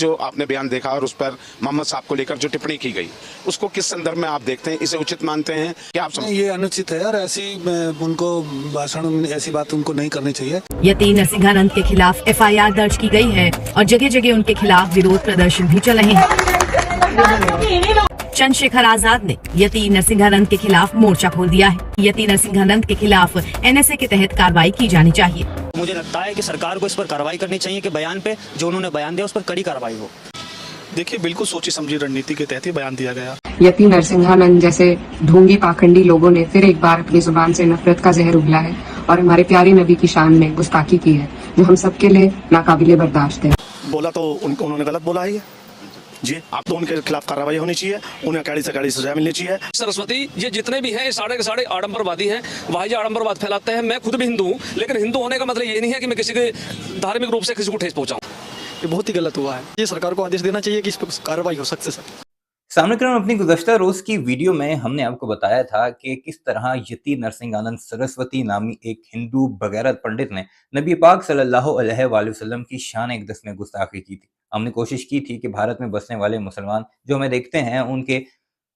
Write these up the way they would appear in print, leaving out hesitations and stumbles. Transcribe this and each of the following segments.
जो आपने बयान देखा और उस पर मोहम्मद साहब को लेकर जो टिप्पणी की गई, उसको किस संदर्भ में आप देखते हैं? इसे उचित मानते हैं? क्या आप ये अनुचित है यार, ऐसी उनको भाषण में ऐसी बात उनको नहीं करनी चाहिए। यति नरसिंहानंद के खिलाफ FIR दर्ज की गई है और जगह जगह उनके खिलाफ विरोध प्रदर्शन भी चल रहे हैं। चंद्रशेखर आजाद ने यति नरसिंहानंद के खिलाफ मोर्चा खोल दिया है। यति नरसिंहानंद के खिलाफ NSA के तहत कार्रवाई की जानी चाहिए। मुझे लगता है कि सरकार को इस पर कार्रवाई करनी चाहिए कि बयान पे जो उन्होंने बयान दिया उस पर कड़ी कार्रवाई हो। देखिए, बिल्कुल सोची समझी रणनीति के तहत ही बयान दिया गया। यति नरसिंहानंद जैसे ढोंगी पाखंडी लोगों ने फिर एक बार अपनी जुबान से नफरत का जहर उगला है और हमारे प्यारे नबी की शान में गुस्ताखी की है, जो हम सबके लिए नाकाबिले बर्दाश्त है। बोला तो उन्होंने गलत बोला है जी। आप तो उनके खिलाफ कार्रवाई होनी चाहिए, उन्हें कड़ी से कड़ी सजा मिलनी चाहिए। सरस्वती, ये जितने भी हैं सारे के सारे आडंबरवादी हैं, वाहिया आडंबरवाद फैलाते हैं। मैं खुद भी हिंदू हूँ, लेकिन हिंदू होने का मतलब ये नहीं है कि मैं किसी के धार्मिक रूप से किसी को ठेस पहुंचाऊं। ये बहुत ही गलत हुआ है। ये सरकार को आदेश देना चाहिए कि इस पर कार्रवाई हो सकती है। सामने क्रम अपनी गुज़श्ता रोज की वीडियो में हमने आपको बताया था कि किस तरह यति नरसिंहानंद सरस्वती नामी एक हिंदू बगैरत पंडित ने नबी पाक सल्लल्लाहु अलैहि वसल्लम की शान इक़दस में गुस्ताखी की थी। हमने कोशिश की थी कि भारत में बसने वाले मुसलमान जो हमें देखते हैं उनके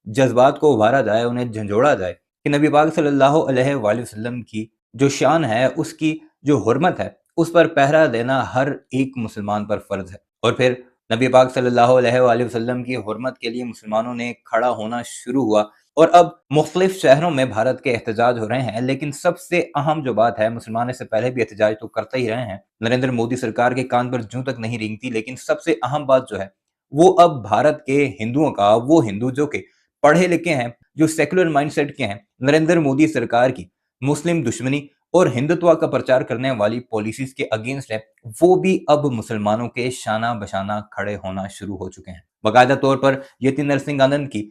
जज्बात को उभारा जाए, उन्हें झंझोड़ा जाए कि नबी पाक सल्लल्लाहु अलैहि वसल्लम की जो शान है, उसकी जो हुर्मत है, उस पर पहरा देना हर एक मुसलमान पर फर्ज है। और फिर नबी पाक सल्लल्लाहु अलैहि वसल्लम की हुर्मत के लिए मुसलमानों ने खड़ा होना शुरू हुआ और अब मुख्तलिफ शहरों में भारत के एहतजाज हो रहे हैं। लेकिन सबसे अहम जो बात है, मुसलमान इससे पहले भी एहतजाज तो करते ही रहे हैं, नरेंद्र मोदी सरकार के कान पर जूं तक नहीं रेंगती, लेकिन सबसे अहम बात जो है वो अब भारत के हिंदुओं का, वो हिंदू जो कि पढ़े लिखे हैं, जो सेकुलर माइंडसेट के हैं, नरेंद्र मोदी सरकार की मुस्लिम दुश्मनी और हिंदुत्व का प्रचार करने वाली पॉलिसीज के अगेंस्ट है, वो भी अब मुसलमानों के शाना बशाना खड़े होना शुरू हो चुके हैं। बाकायदा तौर पर यति नरसिंहानंद की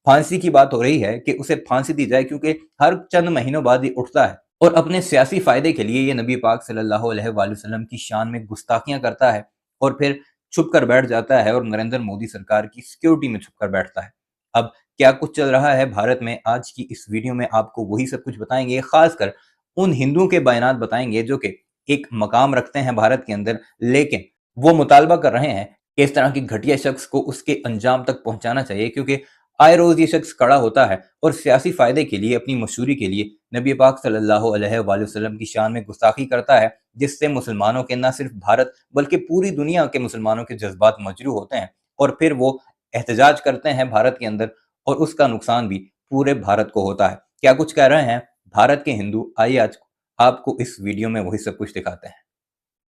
फांसी की बात हो रही है कि उसे फांसी दी जाए, क्योंकि हर चंद महीनों बाद ही उठता है और अपने सियासी फायदे के लिए ये नबी पाक सल्लल्लाहु अलैहि वसल्लम की शान में गुस्ताखियां करता है और फिर छुप कर बैठ जाता है और नरेंद्र मोदी सरकार की सिक्योरिटी में छुप कर बैठता है। अब क्या कुछ चल रहा है भारत में, आज की इस वीडियो में आपको वही सब कुछ बताएंगे। खासकर उन हिंदुओं के बयानात बताएंगे जो कि एक मकाम रखते हैं भारत के अंदर, लेकिन वो मुतालबा कर रहे हैं कि इस तरह की घटिया शख्स को उसके अंजाम तक पहुंचाना चाहिए, क्योंकि आए रोज ये शख्स खड़ा होता है और सियासी फायदे के लिए, अपनी मशहूरी के लिए नबी पाक सल्लल्लाहु अलैहि वसल्लम की शान में गुस्ताखी करता है, जिससे मुसलमानों के न सिर्फ भारत बल्कि पूरी दुनिया के मुसलमानों के जज्बात मजरूह होते हैं और फिर वो एहतजाज करते हैं भारत के अंदर और उसका नुकसान भी पूरे भारत को होता है। क्या कुछ कह रहे हैं भारत के हिंदू, आइए आज आपको इस वीडियो में वही सब कुछ दिखाते हैं।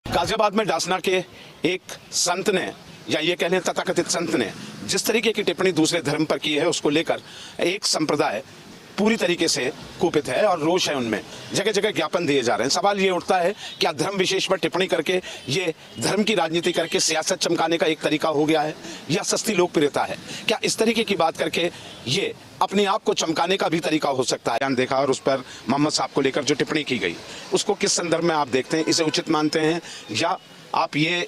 गाजियाबाद में डासना के एक संत ने, या ये कह लें तथाकथित संत ने, जिस तरीके की टिप्पणी दूसरे धर्म पर की है, उसको लेकर एक संप्रदाय पूरी तरीके से कुपित है और रोष है उनमें। जगह जगह ज्ञापन दिए जा रहे हैं। सवाल ये उठता है, क्या धर्म विशेष पर टिप्पणी करके ये धर्म की राजनीति करके सियासत चमकाने का एक तरीका हो गया है, या सस्ती लोकप्रियता है? क्या इस तरीके की बात करके ये अपने आप को चमकाने का भी तरीका हो सकता है? बयान देखा और उस पर मोहम्मद साहब को लेकर जो टिप्पणी की गई, उसको किस संदर्भ में आप देखते हैं? इसे उचित मानते हैं, या आप ये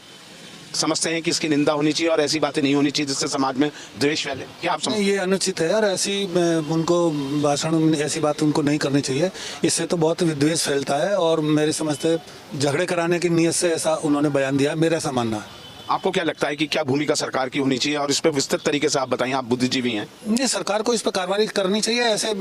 समझते हैं कि इसकी निंदा होनी चाहिए और ऐसी बातें नहीं होनी चाहिए जिससे समाज में द्वेष फैले? क्या आप समझते हैं? ये अनुचित है यार, ऐसी उनको भाषण में ऐसी बात उनको नहीं करनी चाहिए। इससे तो बहुत द्वेष फैलता है और मेरे समझते झगड़े कराने की नीयत से ऐसा उन्होंने बयान दिया, मेरा ऐसा मानना है। आपको क्या लगता है कि क्या भूमिका सरकार की होनी चाहिए, और इस पर विस्तृत तरीके से आप बताइए, आप बुद्धिजीवी हैं। नहीं, सरकार को इस पर कार्रवाई करनी चाहिए, ऐसे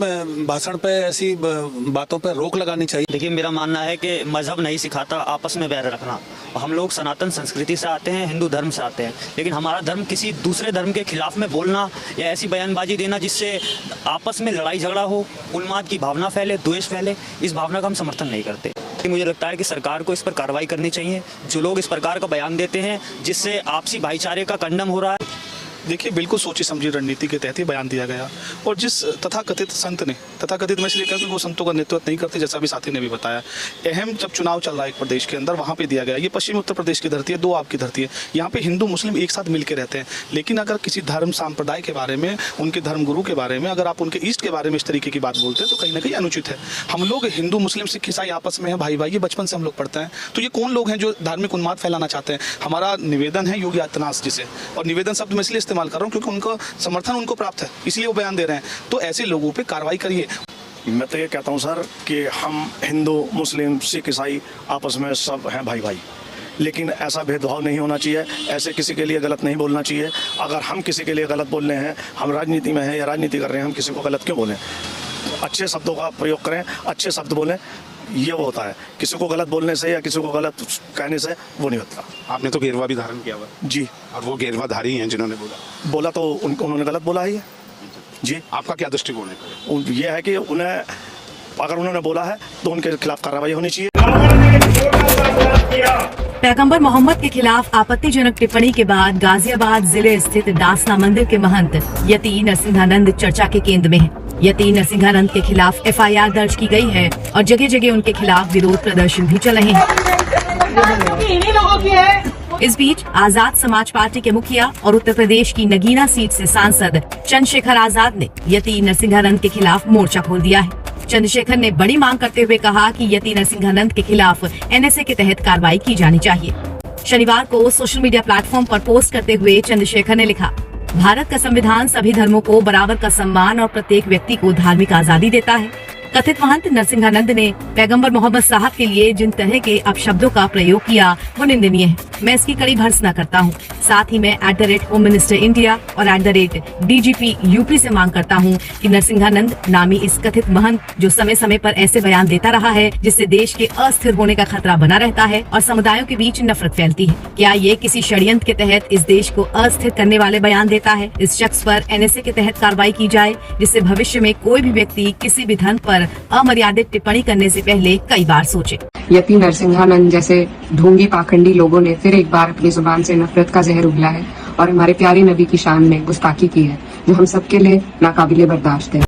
भाषण पे, ऐसी बातों पे रोक लगानी चाहिए। देखिए, मेरा मानना है कि मजहब नहीं सिखाता आपस में बैर रखना। हम लोग सनातन संस्कृति से आते हैं, हिंदू धर्म से आते हैं, लेकिन हमारा धर्म किसी दूसरे धर्म के खिलाफ में बोलना या ऐसी बयानबाजी देना जिससे आपस में लड़ाई झगड़ा हो, उन्माद की भावना फैले, द्वेष फैले, इस भावना का हम समर्थन नहीं करते। मुझे लगता है कि सरकार को इस पर कार्रवाई करनी चाहिए। जो लोग इस प्रकार का बयान देते हैं जिससे आपसी भाईचारे का कंडम हो रहा है, देखिए, बिल्कुल सोची समझी रणनीति के तहत ही बयान दिया गया। और जिस तथाकथित संत ने, तथाकथित मैं इसलिए कहूँ कि वो संतों का नेतृत्व नहीं करते, जैसा अभी साथी ने भी बताया, अहम जब चुनाव चल रहा है एक प्रदेश के अंदर, वहाँ पे दिया गया। ये पश्चिमी उत्तर प्रदेश की धरती है, दो आपकी धरती है, यहाँ पे हिंदू मुस्लिम एक साथ मिल के रहते हैं। लेकिन अगर किसी धर्म संप्रदाय के बारे में, उनके धर्म गुरु के बारे में, अगर आप उनके ईष्ट के बारे में इस तरीके की बात बोलते हैं तो कहीं ना कहीं अनुचित है। हम लोग हिंदू मुस्लिम सिख ईसाई आपस में है भाई भाई, ये बचपन से हम लोग पढ़ते हैं। तो ये कौन लोग हैं जो धार्मिक उन्माद फैलाना चाहते हैं? हमारा निवेदन है योगी आदित्यनाथ जी से, और निवेदन शब्द मैं इसलिए इस्तेमाल कर रहा हूँ क्योंकि उनका समर्थन उनको प्राप्त है, इसलिए वो बयान दे रहे हैं। तो ऐसे लोगों पे कार्रवाई करिए। मैं तो ये कहता हूँ सर कि हम हिंदू मुस्लिम सिख ईसाई आपस में सब हैं भाई भाई। लेकिन ऐसा भेदभाव नहीं होना चाहिए, ऐसे किसी के लिए गलत नहीं बोलना चाहिए। अगर हम किसी के लिए गलत बोल रहे हैं, हम राजनीति में हैं या राजनीति कर रहे हैं, हम किसी को गलत क्यों बोलें? अच्छे शब्दों का प्रयोग करें, अच्छे शब्द बोलें, ये वो होता है। किसी को गलत बोलने से या किसी को गलत कहने से वो नहीं होता। आपने तो गेरवा भी धारण किया हुआ है। जी, और वो गेरवाधारी हैं जिन्होंने बोला तो उन्होंने गलत बोला ही है। जी, आपका क्या दृष्टिकोण है? ये है कि उन्हें, अगर उन्होंने बोला है तो उनके खिलाफ कार्रवाई होनी चाहिए। पैगंबर मोहम्मद के खिलाफ आपत्तिजनक टिप्पणी के बाद गाजियाबाद जिले स्थित दासना मंदिर के महंत यति नरसिंहानंद चर्चा के केंद्र में है। यति नरसिंहानंद के खिलाफ FIR दर्ज की गई है और जगह जगह उनके खिलाफ विरोध प्रदर्शन भी चल रहे हैं। इस बीच आजाद समाज पार्टी के मुखिया और उत्तर प्रदेश की नगीना सीट से सांसद चंद्रशेखर आजाद ने यति नरसिंहानंद के खिलाफ मोर्चा खोल दिया है। चंद्रशेखर ने बड़ी मांग करते हुए कहा कि यति नरसिंहानंद के खिलाफ NSA के तहत कार्रवाई की जानी चाहिए। शनिवार को सोशल मीडिया प्लेटफॉर्म पर पोस्ट करते हुए चंद्रशेखर ने लिखा, भारत का संविधान सभी धर्मों को बराबर का सम्मान और प्रत्येक व्यक्ति को धार्मिक आजादी देता है। कथित महंत नरसिंहानंद ने पैगंबर मोहम्मद साहब के लिए जिन तरह के अपशब्दों का प्रयोग किया वो निंदनीय है। मैं इसकी कड़ी भर्त्सना करता हूँ। साथ ही मैं @होम मिनिस्टर इंडिया और @DGP UP से मांग करता हूँ कि नरसिंहानंद नामी इस कथित महंत जो समय समय पर ऐसे बयान देता रहा है जिससे देश के अस्थिर होने का खतरा बना रहता है और समुदायों के बीच नफरत फैलती है, क्या ये किसी षड्यंत्र के तहत इस देश को अस्थिर करने वाले बयान देता है? इस शख्स पर NSA के तहत कार्रवाई की जाए जिससे भविष्य में कोई भी व्यक्ति किसी भी धर्म पर अमर्यादित टिप्पणी करने से पहले कई बार सोचे। यति नरसिंहानंद जैसे ढोंगी पाखंडी लोगों ने फिर एक बार अपनी जुबान से नफरत का जहर उगला है और हमारे प्यारे नबी की शान में गुस्ताखी की है, जो हम सबके लिए नाकाबिले बर्दाश्त है।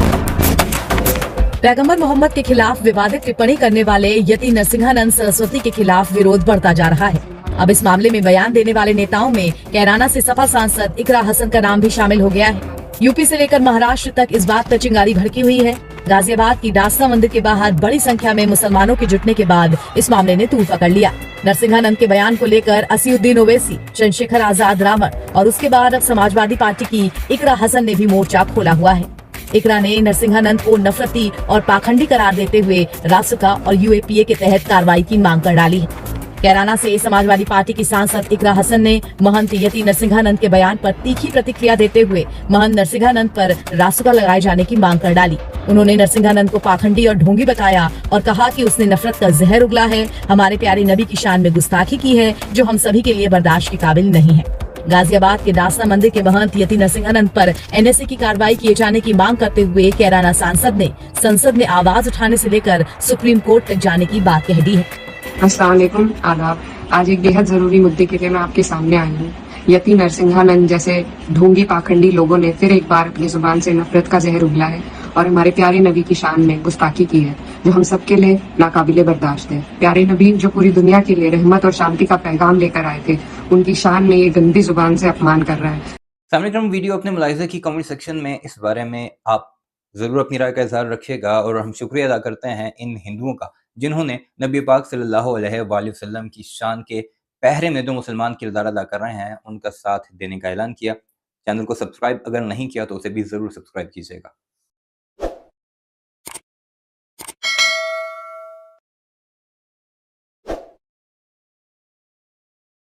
पैगंबर मोहम्मद के खिलाफ विवादित टिप्पणी करने वाले यति नरसिंहानंद सरस्वती के खिलाफ विरोध बढ़ता जा रहा है। अब इस मामले में बयान देने वाले नेताओं में कैराना से सपा सांसद इकरा हसन का नाम भी शामिल हो गया है। यूपी से लेकर महाराष्ट्र तक इस बात पर चिंगारी भड़की हुई है। गाजियाबाद की दासना मंदिर के बाहर बड़ी संख्या में मुसलमानों के जुटने के बाद इस मामले ने तूल पकड़ लिया। नरसिंहानंद के बयान को लेकर असीउद्दीन ओवैसी, चंद्रशेखर आजाद रामर और उसके बाद अब समाजवादी पार्टी की इकरा हसन ने भी मोर्चा खोला हुआ है। इकरा ने नरसिंहानंद को नफरती और पाखंडी करार देते हुए रासुका और UAPA के तहत कार्रवाई की मांग कर डाली है। कैराना से समाजवादी पार्टी की सांसद इकरा हसन ने महंत यति नरसिंहानंद के बयान पर तीखी प्रतिक्रिया देते हुए महंत नरसिंहानंद पर रासुका लगाए जाने की मांग कर डाली। उन्होंने नरसिंहानंद को पाखंडी और ढोंगी बताया और कहा कि उसने नफरत का जहर उगला है, हमारे प्यारे नबी की शान में गुस्ताखी की है, जो हम सभी के लिए बर्दाश्त के काबिल नहीं है। गाजियाबाद के दासना मंदिर के महंत यति नरसिंहानंद पर NSA की कार्रवाई किए जाने की मांग करते हुए कैराना सांसद ने संसद में आवाज उठाने से लेकर सुप्रीम कोर्ट तक जाने की बात कह दी है। अस्सलाम वालेकुम, आदाब। आज एक बेहद जरूरी मुद्दे के लिए मैं आपके सामने आई हूँ। यति नरसिंहानंद जैसे ढोंगी पाखंडी लोगों ने फिर एक बार अपनी जुबान से नफरत का जहर उगला है और हमारे प्यारे नबी की शान में गुस्ताखी की है, जो हम सबके लिए नाकाबिले बर्दाश्त है। प्यारे नबी जो पूरी दुनिया के लिए रहमत और शांति का पैगाम लेकर आए थे, उनकी शान में ये गंदी जुबान से अपमान कर रहा है। सामने क्रम वीडियो अपने मुलाहिज़े की कमेंट सेक्शन में इस बारे में आप जरूर अपनी राय का इजहार रखिएगा और हम शुक्रिया अदा करते हैं इन हिंदुओं का जिन्होंने नबी पाक सल्लल्लाहु अलैहि वसल्लम की शान के पहरे में जो मुसलमान किरदार अदा कर रहे हैं उनका साथ देने का ऐलान किया। चैनल को सब्सक्राइब अगर नहीं किया तो उसे भी जरूर सब्सक्राइब कीजिएगा।